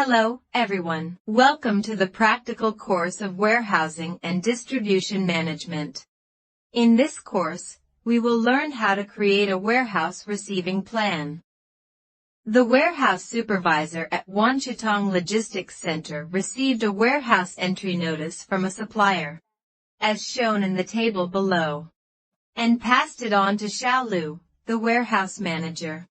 Hello, everyone. Welcome to the practical course of Warehousing and Distribution Management. In this course, we will learn how to create a warehouse receiving plan. The warehouse supervisor at Wanchitong Logistics Center received a warehouse entry notice from a supplier, as shown in the table below, and passed it on to Xiaolu, the warehouse manager.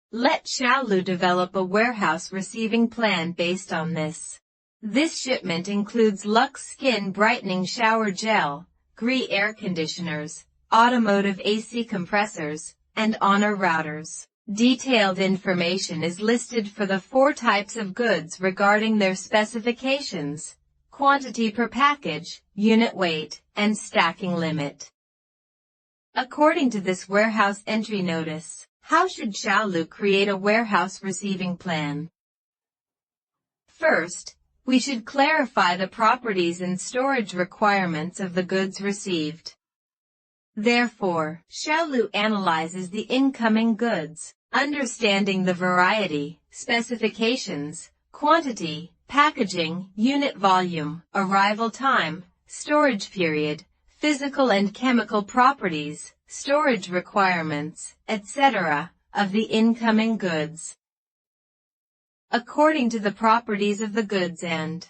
Let Xiaolu develop a warehouse receiving plan based on this. This shipment includes Lux Skin Brightening Shower Gel, GRI air conditioners, automotive AC compressors, and Honor routers. Detailed information is listed for the 4 types of goods regarding their specifications, quantity per package, unit weight, and stacking limit. According to this warehouse entry notice, how should Xiaolu create a warehouse receiving plan? First, we should clarify the properties and storage requirements of the goods received. Therefore, Xiaolu analyzes the incoming goods, understanding the variety, specifications, quantity, packaging, unit volume, arrival time, storage period, physical and chemical properties, storage requirements, etc., of the incoming goods. According to the properties of the goods and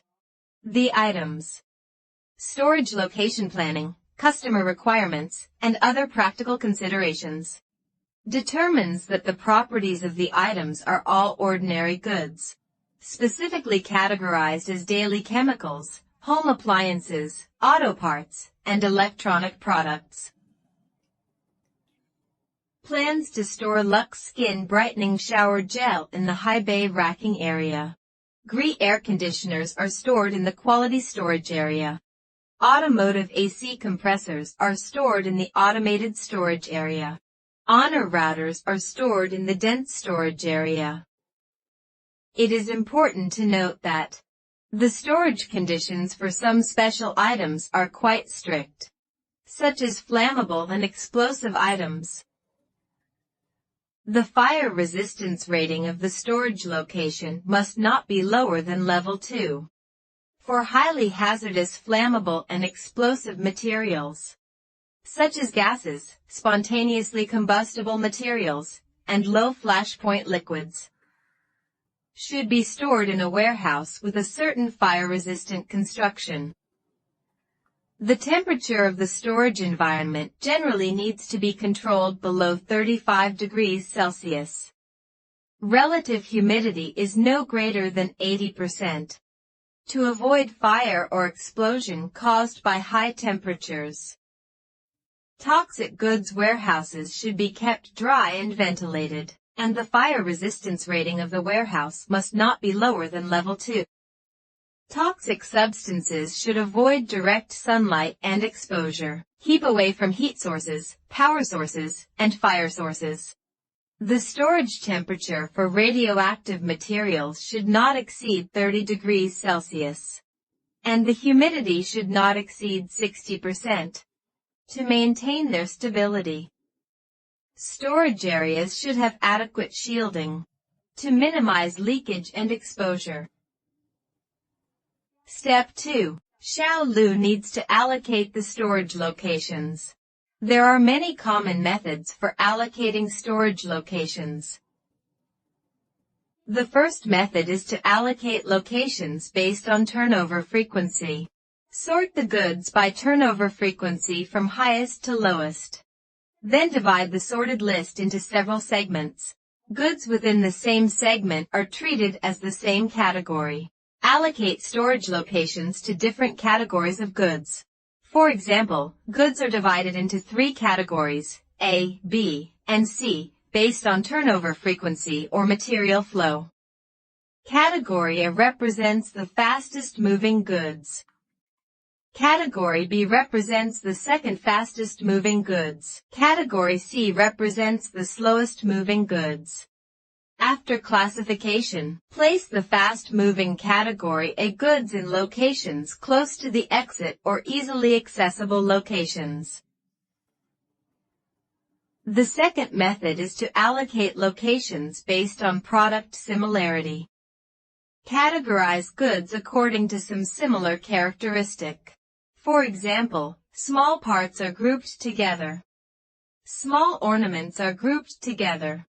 the items, storage location planning, customer requirements, and other practical considerations, determines that the properties of the items are all ordinary goods, specifically categorized as daily chemicals, home appliances, auto parts, and electronic products. Plans to store Lux Skin Brightening Shower Gel in the high bay racking area. GRI air conditioners are stored in the quality storage area. Automotive AC compressors are stored in the automated storage area. Honor routers are stored in the dense storage area. It is important to note that the storage conditions for some special items are quite strict, such as flammable and explosive items. The fire resistance rating of the storage location must not be lower than level 2. For highly hazardous flammable and explosive materials, such as gases, spontaneously combustible materials, and low flash point liquids, should be stored in a warehouse with a certain fire-resistant construction. The temperature of the storage environment generally needs to be controlled below 35 degrees Celsius. Relative humidity is no greater than 80%. To avoid fire or explosion caused by high temperatures, toxic goods warehouses should be kept dry and ventilated, and the fire resistance rating of the warehouse must not be lower than level 2. Toxic substances should avoid direct sunlight and exposure. Keep away from heat sources, power sources, and fire sources. The storage temperature for radioactive materials should not exceed 30 degrees Celsius, and the humidity should not exceed 60% to maintain their stability. Storage areas should have adequate shielding to minimize leakage and exposure. Step 2. Xiaolu needs to allocate the storage locations. There are many common methods for allocating storage locations. The first method is to allocate locations based on turnover frequency. Sort the goods by turnover frequency from highest to lowest. Then divide the sorted list into several segments. Goods within the same segment are treated as the same category. Allocate storage locations to different categories of goods. For example, goods are divided into 3 categories, A, B, and C, based on turnover frequency or material flow. Category A represents the fastest moving goods. Category B represents the second fastest moving goods. Category C represents the slowest moving goods. After classification, place the fast-moving category A goods in locations close to the exit or easily accessible locations. The second method is to allocate locations based on product similarity. Categorize goods according to some similar characteristic. For example, small parts are grouped together. Small ornaments are grouped together.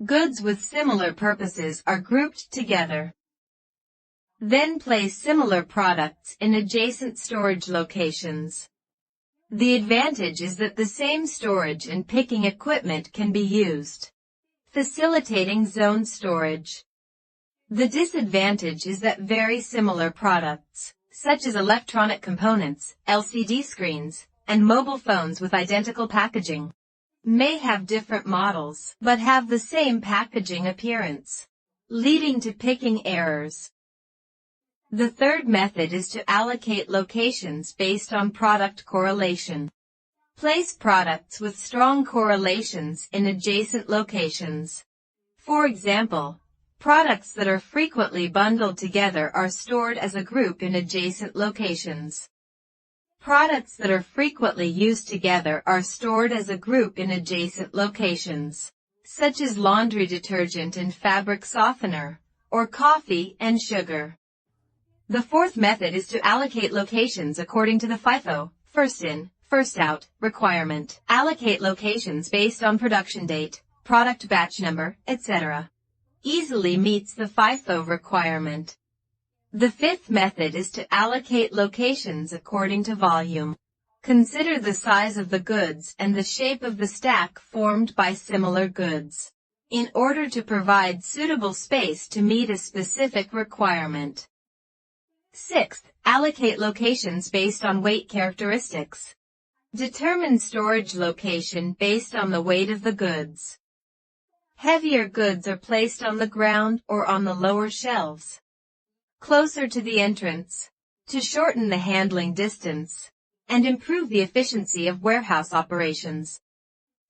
Goods with similar purposes are grouped together. Then place similar products in adjacent storage locations. The advantage is that the same storage and picking equipment can be used, facilitating zone storage. The disadvantage is that very similar products, such as electronic components, LCD screens, and mobile phones with identical packaging, may have different models but have the same packaging appearance, leading to picking errors. The third method is to allocate locations based on product correlation. Place products with strong correlations in adjacent locations. For example, products that are frequently bundled together are stored as a group in adjacent locations. Products that are frequently used together are stored as a group in adjacent locations, such as laundry detergent and fabric softener, or coffee and sugar. The fourth method is to allocate locations according to the FIFO, first in, first out, requirement. Allocate locations based on production date, product batch number, etc. Easily meets the FIFO requirement. The fifth method is to allocate locations according to volume. Consider the size of the goods and the shape of the stack formed by similar goods, in order to provide suitable space to meet a specific requirement. Sixth, allocate locations based on weight characteristics. Determine storage location based on the weight of the goods. Heavier goods are placed on the ground or on the lower shelves, closer to the entrance, to shorten the handling distance and improve the efficiency of warehouse operations.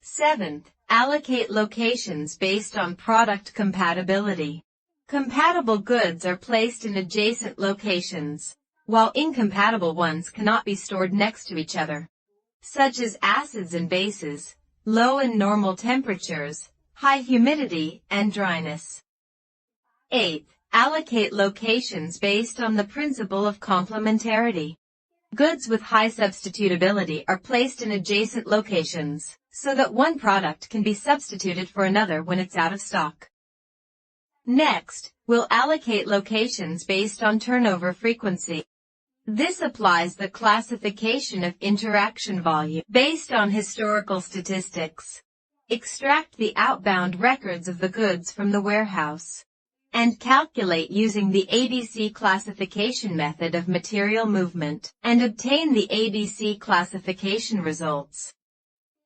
Seventh, allocate locations based on product compatibility. Compatible goods are placed in adjacent locations, while incompatible ones cannot be stored next to each other, such as acids and bases, low and normal temperatures, high humidity, and dryness. Eighth, allocate locations based on the principle of complementarity. Goods with high substitutability are placed in adjacent locations, so that one product can be substituted for another when it's out of stock. Next, we'll allocate locations based on turnover frequency. This applies the classification of interaction volume based on historical statistics. Extract the outbound records of the goods from the warehouse, and calculate using the ABC classification method of material movement, and obtain the ABC classification results.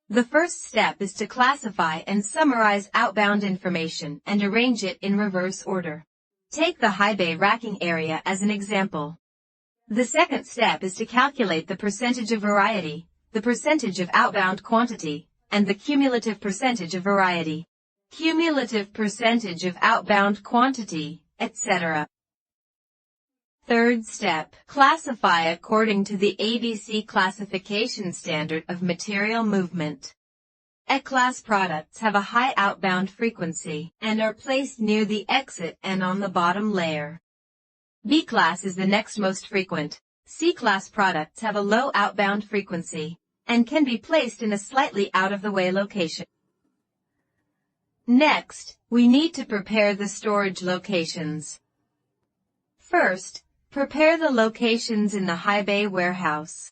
The first step is to classify and summarize outbound information and arrange it in reverse order. Take the high bay racking area as an example. The second step is to calculate the percentage of variety, the percentage of outbound quantity, and the cumulative percentage of variety, cumulative percentage of outbound quantity, etc. Third step, classify according to the ABC classification standard of material movement. A-class products have a high outbound frequency and are placed near the exit and on the bottom layer. B-class is the next most frequent. C-class products have a low outbound frequency and can be placed in a slightly out-of-the-way location. Next, we need to prepare the storage locations. First, prepare the locations in the high bay warehouse.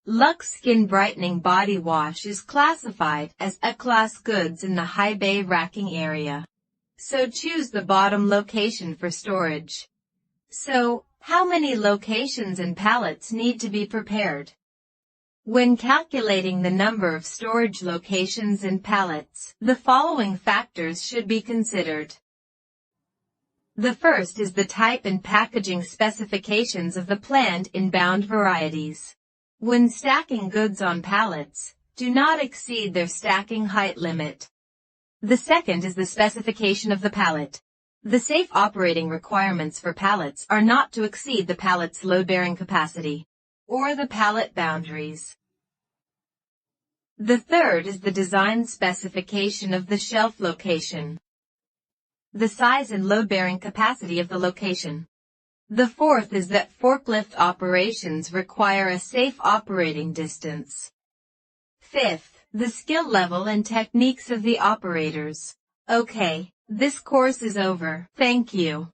Lux Skin Brightening Body Wash is classified as A-class goods in the high bay racking area, so choose the bottom location for storage. So, how many locations and pallets need to be prepared? When calculating the number of storage locations and pallets, the following factors should be considered. The first is the type and packaging specifications of the planned inbound varieties. When stacking goods on pallets, do not exceed their stacking height limit. The second is the specification of the pallet. The safe operating requirements for pallets are not to exceed the pallet's load-bearing capacity, or the pallet boundaries. The third is the design specification of the shelf location. the size and load-bearing capacity of the location. The fourth is that forklift operations require a safe operating distance. Fifth, the skill level and techniques of the operators. Okay, this course is over. Thank you.